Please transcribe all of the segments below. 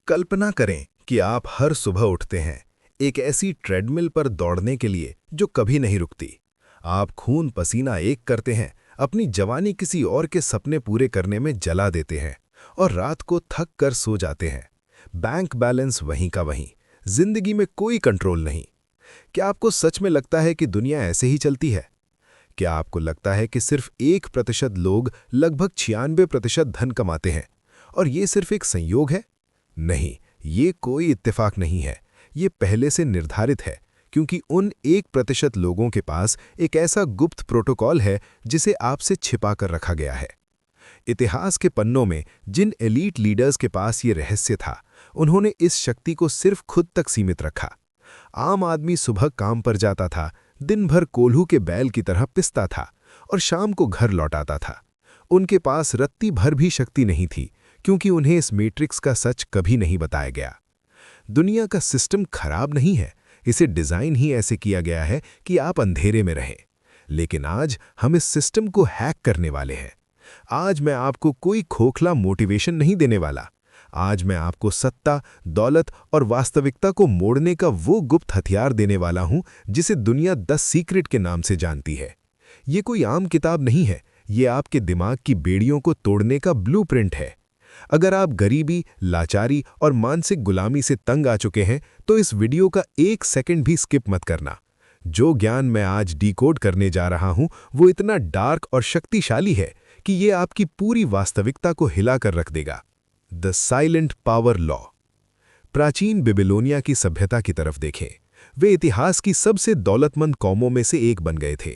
कल्पना करें कि आप हर सुबह उठते हैं एक ऐसी ट्रेडमिल पर दौड़ने के लिए जो कभी नहीं रुकती। आप खून पसीना एक करते हैं, अपनी जवानी किसी और के सपने पूरे करने में जला देते हैं और रात को थक कर सो जाते हैं। बैंक बैलेंस वहीं का वहीं, जिंदगी में कोई कंट्रोल नहीं। क्या आपको सच में लगता है कि दुनिया ऐसे ही चलती है? क्या आपको लगता है कि सिर्फ 1% लोग लगभग 96% धन कमाते हैं और ये सिर्फ एक संयोग है? नहीं, ये कोई इत्तेफाक नहीं है। ये पहले से निर्धारित है, क्योंकि उन 1% लोगों के पास एक ऐसा गुप्त प्रोटोकॉल है जिसे आपसे छिपा कर रखा गया है। इतिहास के पन्नों में जिन एलीट लीडर्स के पास ये रहस्य था, उन्होंने इस शक्ति को सिर्फ खुद तक सीमित रखा। आम आदमी सुबह काम पर जाता था, दिन भर कोल्हू के बैल की तरह पिसता था और शाम को घर लौटाता था। उनके पास रत्ती भर भी शक्ति नहीं थी, क्योंकि उन्हें इस मैट्रिक्स का सच कभी नहीं बताया गया। दुनिया का सिस्टम खराब नहीं है, इसे डिज़ाइन ही ऐसे किया गया है कि आप अंधेरे में रहें। लेकिन आज हम इस सिस्टम को हैक करने वाले हैं। आज मैं आपको कोई खोखला मोटिवेशन नहीं देने वाला। आज मैं आपको सत्ता, दौलत और वास्तविकता को मोड़ने का वो गुप्त हथियार देने वाला हूं जिसे दुनिया 10 सीक्रेट के नाम से जानती है। ये कोई आम किताब नहीं है, ये आपके दिमाग की बेड़ियों को तोड़ने का ब्लूप्रिंट है। अगर आप गरीबी, लाचारी और मानसिक गुलामी से तंग आ चुके हैं, तो इस वीडियो का 1 सेकंड भी स्किप मत करना। जो ज्ञान मैं आज डिकोड करने जा रहा हूं, वो इतना डार्क और शक्तिशाली है कि ये आपकी पूरी वास्तविकता को हिलाकर रख देगा। The silent power law. प्राचीन बेबीलोनिया की सभ्यता की तरफ देखें। वे इतिहास की सबसे दौलतमंद कौमों में से एक बन गए थे।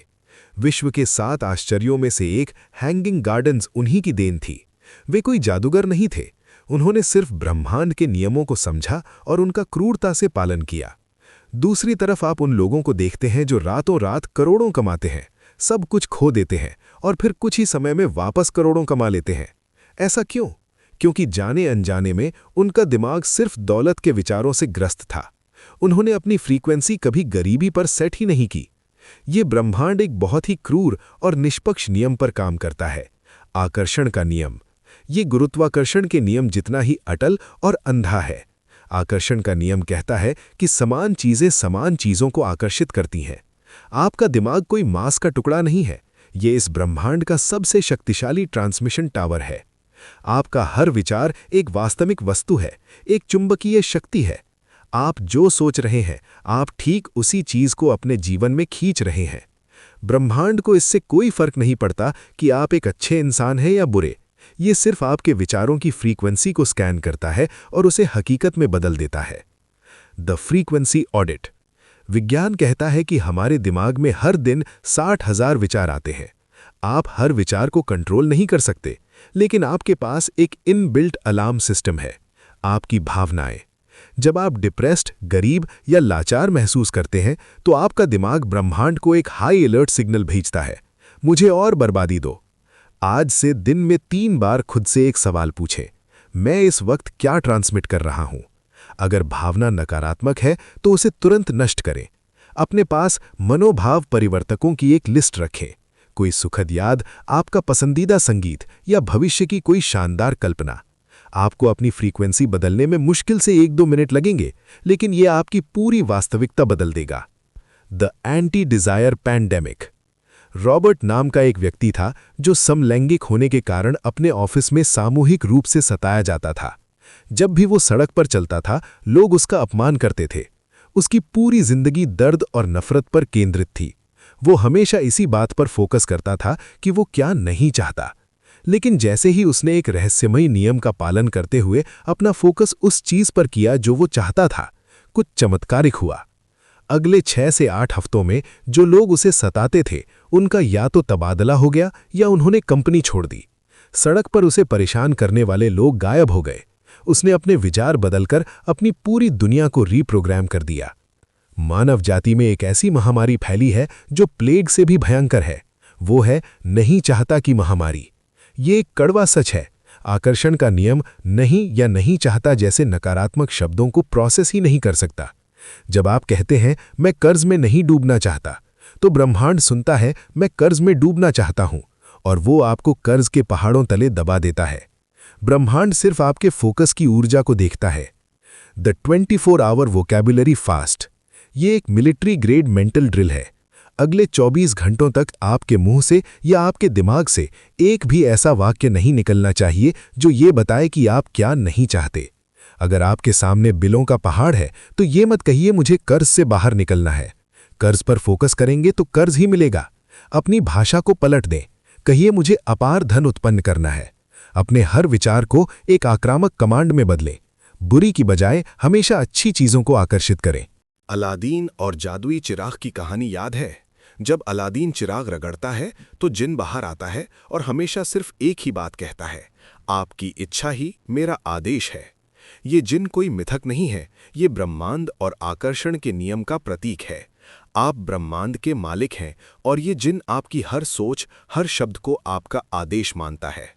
विश्व के 7 आश्चर्यों में से एक हैंगिंग गार्डन्स उन्हीं की देन थी। वे कोई जादूगर नहीं थे, उन्होंने सिर्फ ब्रह्मांड के नियमों को समझा और उनका क्रूरता से पालन किया। दूसरी तरफ आप उन लोगों को देखते हैं जो रातों रात करोड़ों कमाते हैं, सब कुछ खो देते हैं और फिर कुछ ही समय में वापस करोड़ों कमा लेते हैं। ऐसा क्यों? क्योंकि जाने अनजाने में उनका दिमाग सिर्फ दौलत के विचारों से ग्रस्त था। उन्होंने अपनी फ्रीक्वेंसी कभी गरीबी पर सेट ही नहीं की। ये ब्रह्मांड एक बहुत ही क्रूर और निष्पक्ष नियम पर काम करता है, आकर्षण का नियम। ये गुरुत्वाकर्षण के नियम जितना ही अटल और अंधा है। आकर्षण का नियम कहता है कि समान चीजें समान चीजों को आकर्षित करती हैं। आपका दिमाग कोई मांस का टुकड़ा नहीं है, ये इस ब्रह्मांड का सबसे शक्तिशाली ट्रांसमिशन टावर है। आपका हर विचार एक वास्तविक वस्तु है, एक चुंबकीय शक्ति है। आप जो सोच रहे हैं, आप ठीक उसी चीज को अपने जीवन में खींच रहे हैं। ब्रह्मांड को इससे कोई फर्क नहीं पड़ता कि आप एक अच्छे इंसान हैं या बुरे। ये सिर्फ आपके विचारों की फ्रीक्वेंसी को स्कैन करता है और उसे हकीकत में बदल देता है। The frequency audit. विज्ञान कहता है कि हमारे दिमाग में हर दिन 60,000 विचार आते हैं। आप हर विचार को कंट्रोल नहीं कर सकते, लेकिन आपके पास एक इनबिल्ट अलार्म सिस्टम है, आपकी भावनाएं। जब आप डिप्रेस्ड, गरीब या लाचार महसूस करते हैं, तो आपका दिमाग ब्रह्मांड को एक हाई अलर्ट सिग्नल भेजता है, मुझे और बर्बादी दो। आज से दिन में 3 बार खुद से एक सवाल पूछें, मैं इस वक्त क्या ट्रांसमिट कर रहा हूं? अगर भावना नकारात्मक है तो उसे तुरंत नष्ट करें। अपने पास मनोभाव परिवर्तकों की एक लिस्ट रखें। कोई सुखद याद, आपका पसंदीदा संगीत या भविष्य की कोई शानदार कल्पना। आपको अपनी फ्रीक्वेंसी बदलने में मुश्किल से 1-2 मिनट लगेंगे, लेकिन यह आपकी पूरी वास्तविकता बदल देगा। The anti desire pandemic. Robert नाम का एक व्यक्ति था जो समलैंगिक होने के कारण अपने ऑफिस में सामूहिक रूप से सताया जाता था। जब भी वो सड़क पर चलता था, लोग उसका अपमान करते थे। उसकी पूरी जिंदगी दर्द और नफरत पर केंद्रित थी। वो हमेशा इसी बात पर फोकस करता था कि वो क्या नहीं चाहता। लेकिन जैसे ही उसने एक रहस्यमयी नियम का पालन करते हुए अपना फोकस उस चीज पर किया जो वो चाहता था, कुछ चमत्कारिक हुआ। अगले 6 से 8 हफ्तों में जो लोग उसे सताते थे, उनका या तो तबादला हो गया या उन्होंने कंपनी छोड़ दी। सड़क पर उसे परेशान करने वाले लोग गायब हो गए। उसने अपने विचार बदलकर अपनी पूरी दुनिया को रीप्रोग्राम कर दिया। मानव जाति में एक ऐसी महामारी फैली है जो प्लेग से भी भयंकर है। वो है नहीं चाहता की महामारी। ये एक कड़वा सच है। आकर्षण का नियम नहीं या नहीं चाहता जैसे नकारात्मक शब्दों को प्रोसेस ही नहीं कर सकता। जब आप कहते हैं मैं कर्ज में नहीं डूबना चाहता, तो ब्रह्मांड सुनता है मैं कर्ज में डूबना चाहता हूं, और वो आपको कर्ज के पहाड़ों तले दबा देता है। ब्रह्मांड सिर्फ आपके फोकस की ऊर्जा को देखता है, द 24 आवर वोकैबुलरी फास्ट। ये एक मिलिट्री ग्रेड मेंटल ड्रिल है। अगले 24 घंटों तक आपके मुंह से या आपके दिमाग से एक भी ऐसा वाक्य नहीं निकलना चाहिए जो ये बताए कि आप क्या नहीं चाहते। अगर आपके सामने बिलों का पहाड़ है तो ये मत कहिए मुझे कर्ज से बाहर निकलना है। कर्ज पर फोकस करेंगे तो कर्ज ही मिलेगा। अपनी भाषा को पलट दें, कहिए मुझे अपार धन उत्पन्न करना है। अपने हर विचार को एक आक्रामक कमांड में बदलें। बुरी की बजाय हमेशा अच्छी चीजों को आकर्षित करें। अलादीन और जादुई चिराग की कहानी याद है? जब अलादीन चिराग रगड़ता है तो जिन बाहर आता है और हमेशा सिर्फ एक ही बात कहता है, आपकी इच्छा ही मेरा आदेश है। ये जिन कोई मिथक नहीं है, ये ब्रह्मांड और आकर्षण के नियम का प्रतीक है। आप ब्रह्मांड के मालिक हैं और ये जिन आपकी हर सोच, हर शब्द को आपका आदेश मानता है।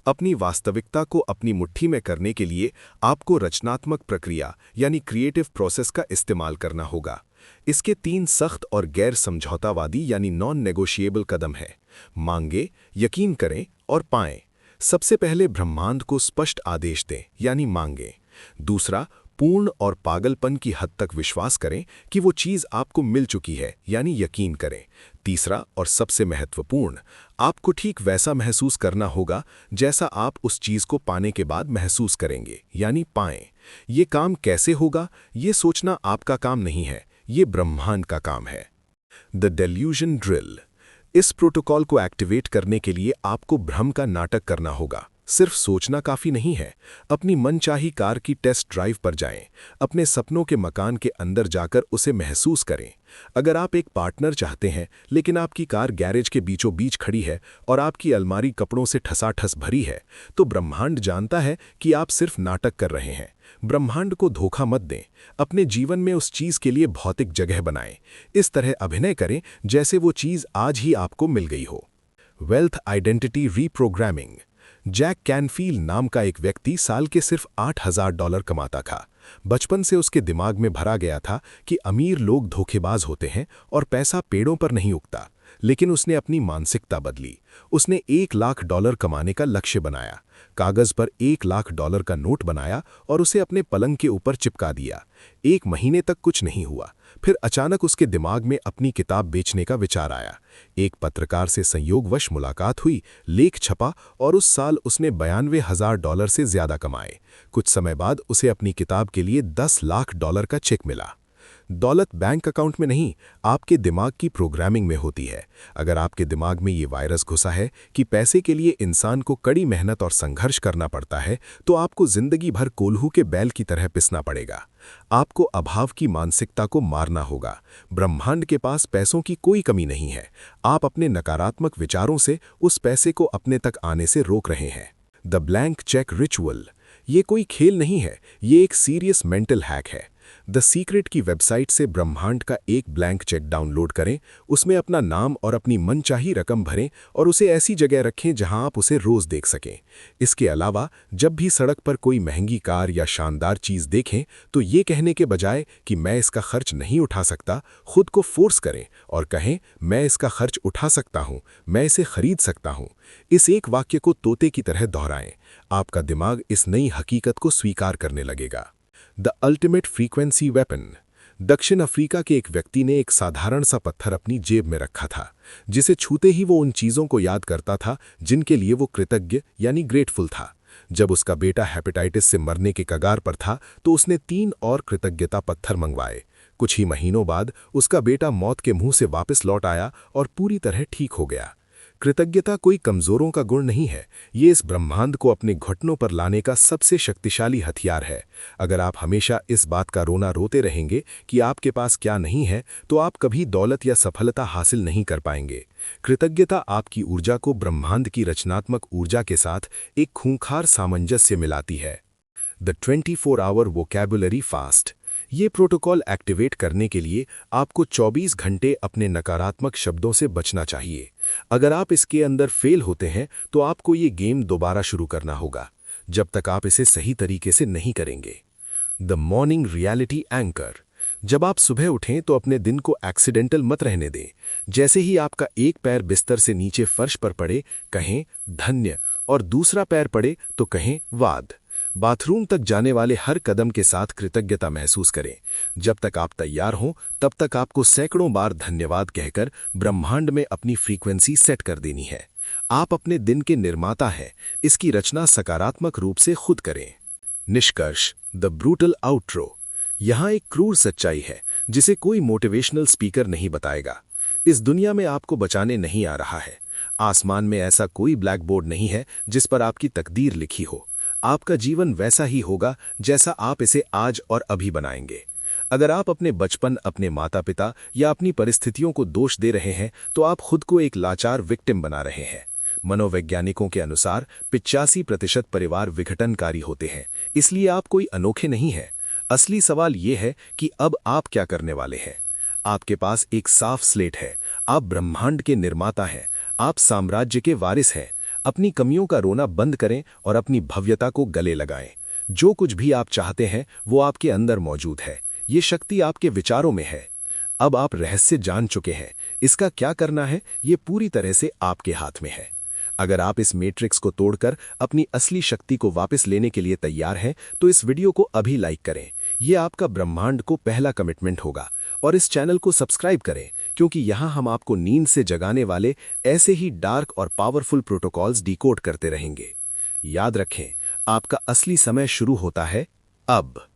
अपनी वास्तविकता को अपनी मुट्ठी में करने के लिए आपको रचनात्मक प्रक्रिया यानी क्रिएटिव प्रोसेस का इस्तेमाल करना होगा। इसके 3 सख्त और गैर समझौतावादी यानी नॉन नेगोशिएबल कदम हैं। मांगे, यकीन करें और पाएं। सबसे पहले ब्रह्मांड को स्पष्ट आदेश दें यानी मांगें। दूसरा, पूर्ण और पागलपन की हद तक विश्वास करें कि वो चीज़ आपको मिल चुकी है यानी यकीन करें। तीसरा और सबसे महत्वपूर्ण, आपको ठीक वैसा महसूस करना होगा जैसा आप उस चीज़ को पाने के बाद महसूस करेंगे यानी पाएं। ये काम कैसे होगा, ये सोचना आपका काम नहीं है, ये ब्रह्मांड का काम है। The delusion drill. इस प्रोटोकॉल को एक्टिवेट करने के लिए आपको भ्रम का नाटक करना होगा। सिर्फ सोचना काफी नहीं है। अपनी मनचाही कार की टेस्ट ड्राइव पर जाएं। अपने सपनों के मकान के अंदर जाकर उसे महसूस करें। अगर आप एक पार्टनर चाहते हैं लेकिन आपकी कार गैरेज के बीचों बीच खड़ी है और आपकी अलमारी कपड़ों से ठसाठस भरी है, तो ब्रह्मांड जानता है कि आप सिर्फ नाटक कर रहे हैं। ब्रह्मांड को धोखा मत दें। अपने जीवन में उस चीज के लिए भौतिक जगह बनाएं। इस तरह अभिनय करें जैसे वो चीज आज ही आपको मिल गई हो। Wealth identity reprogramming. Jack Canfield नाम का एक व्यक्ति साल के सिर्फ $8,000 कमाता था। बचपन से उसके दिमाग में भरा गया था कि अमीर लोग धोखेबाज होते हैं और पैसा पेड़ों पर नहीं उगता। लेकिन उसने अपनी मानसिकता बदली। उसने $1 लाख कमाने का लक्ष्य बनाया। कागज पर $1 लाख का नोट बनाया और उसे अपने पलंग के ऊपर चिपका दिया। 1 महीने तक कुछ नहीं हुआ। फिर अचानक उसके दिमाग में अपनी किताब बेचने का विचार आया। एक पत्रकार से संयोगवश मुलाकात हुई, लेख छपा और उस साल उसने $92,000 से ज्यादा कमाए। कुछ समय बाद उसे अपनी किताब के लिए $10 लाख का चेक मिला। दौलत बैंक अकाउंट में नहीं, आपके दिमाग की प्रोग्रामिंग में होती है। अगर आपके दिमाग में ये वायरस घुसा है कि पैसे के लिए इंसान को कड़ी मेहनत और संघर्ष करना पड़ता है, तो आपको जिंदगी भर कोल्हू के बैल की तरह पिसना पड़ेगा। आपको अभाव की मानसिकता को मारना होगा। ब्रह्मांड के पास पैसों की कोई कमी नहीं है। आप अपने नकारात्मक विचारों से उस पैसे को अपने तक आने से रोक रहे हैं। The blank cheque ritual. ये कोई खेल नहीं है, ये एक सीरियस मेंटल हैक है। द सीक्रेट की वेबसाइट से ब्रह्मांड का एक ब्लैंक चेक डाउनलोड करें। उसमें अपना नाम और अपनी मनचाही रकम भरें और उसे ऐसी जगह रखें जहां आप उसे रोज देख सकें। इसके अलावा जब भी सड़क पर कोई महंगी कार या शानदार चीज देखें तो ये कहने के बजाय कि मैं इसका खर्च नहीं उठा सकता, खुद को फोर्स करें और कहें मैं इसका खर्च उठा सकता हूं, मैं इसे खरीद सकता हूं। इस एक वाक्य को तोते की तरह दोहराएं। आपका दिमाग इस नई हकीकत को स्वीकार करने लगेगा। The ultimate frequency weapon. दक्षिण अफ्रीका के एक व्यक्ति ने एक साधारण सा पत्थर अपनी जेब में रखा था, जिसे छूते ही वो उन चीज़ों को याद करता था जिनके लिए वो कृतज्ञ यानी ग्रेटफुल था। जब उसका बेटा हेपेटाइटिस से मरने के कगार पर था तो उसने 3 और कृतज्ञता पत्थर मंगवाए। कुछ ही महीनों बाद उसका बेटा मौत के मुंह से वापस लौट आया और पूरी तरह ठीक हो गया। कृतज्ञता कोई कमजोरों का गुण नहीं है, ये इस ब्रह्मांड को अपने घुटनों पर लाने का सबसे शक्तिशाली हथियार है। अगर आप हमेशा इस बात का रोना रोते रहेंगे कि आपके पास क्या नहीं है, तो आप कभी दौलत या सफलता हासिल नहीं कर पाएंगे। कृतज्ञता आपकी ऊर्जा को ब्रह्मांड की रचनात्मक ऊर्जा के साथ एक खूंखार सामंजस्य मिलाती है। The 24 hour vocabulary fast. ये प्रोटोकॉल एक्टिवेट करने के लिए आपको 24 घंटे अपने नकारात्मक शब्दों से बचना चाहिए। अगर आप इसके अंदर फेल होते हैं तो आपको ये गेम दोबारा शुरू करना होगा, जब तक आप इसे सही तरीके से नहीं करेंगे। The morning reality anchor. जब आप सुबह उठें तो अपने दिन को एक्सीडेंटल मत रहने दें। जैसे ही आपका एक पैर बिस्तर से नीचे फर्श पर पड़े, कहें धन्य, और दूसरा पैर पड़े तो कहें वाद। बाथरूम तक जाने वाले हर कदम के साथ कृतज्ञता महसूस करें। जब तक आप तैयार हों तब तक आपको सैकड़ों बार धन्यवाद कहकर ब्रह्मांड में अपनी फ्रीक्वेंसी सेट कर देनी है। आप अपने दिन के निर्माता हैं, इसकी रचना सकारात्मक रूप से खुद करें। निष्कर्ष, द ब्रूटल आउट्रो। यहाँ एक क्रूर सच्चाई है जिसे कोई मोटिवेशनल स्पीकर नहीं बताएगा। इस दुनिया में आपको बचाने नहीं आ रहा है। आसमान में ऐसा कोई ब्लैक बोर्ड नहीं है जिस पर आपकी तकदीर लिखी हो। आपका जीवन वैसा ही होगा जैसा आप इसे आज और अभी बनाएंगे। अगर आप अपने बचपन, अपने माता पिता या अपनी परिस्थितियों को दोष दे रहे हैं तो आप खुद को एक लाचार विक्टिम बना रहे हैं। मनोवैज्ञानिकों के अनुसार 85% परिवार विघटनकारी होते हैं, इसलिए आप कोई अनोखे नहीं हैं। असली सवाल यह है कि अब आप क्या करने वाले हैं। आपके पास एक साफ स्लेट है। आप ब्रह्मांड के निर्माता हैं। आप साम्राज्य के वारिस हैं। अपनी कमियों का रोना बंद करें और अपनी भव्यता को गले लगाएं। जो कुछ भी आप चाहते हैं वो आपके अंदर मौजूद है। ये शक्ति आपके विचारों में है। अब आप रहस्य जान चुके हैं। इसका क्या करना है ये पूरी तरह से आपके हाथ में है। अगर आप इस मैट्रिक्स को तोड़कर अपनी असली शक्ति को वापस लेने के लिए तैयार हैं तो इस वीडियो को अभी लाइक करें। यह आपका ब्रह्मांड को पहला कमिटमेंट होगा। और इस चैनल को सब्सक्राइब करें, क्योंकि यहाँ हम आपको नींद से जगाने वाले ऐसे ही डार्क और पावरफुल प्रोटोकॉल्स डिकोड करते रहेंगे। याद रखें, आपका असली समय शुरू होता है अब।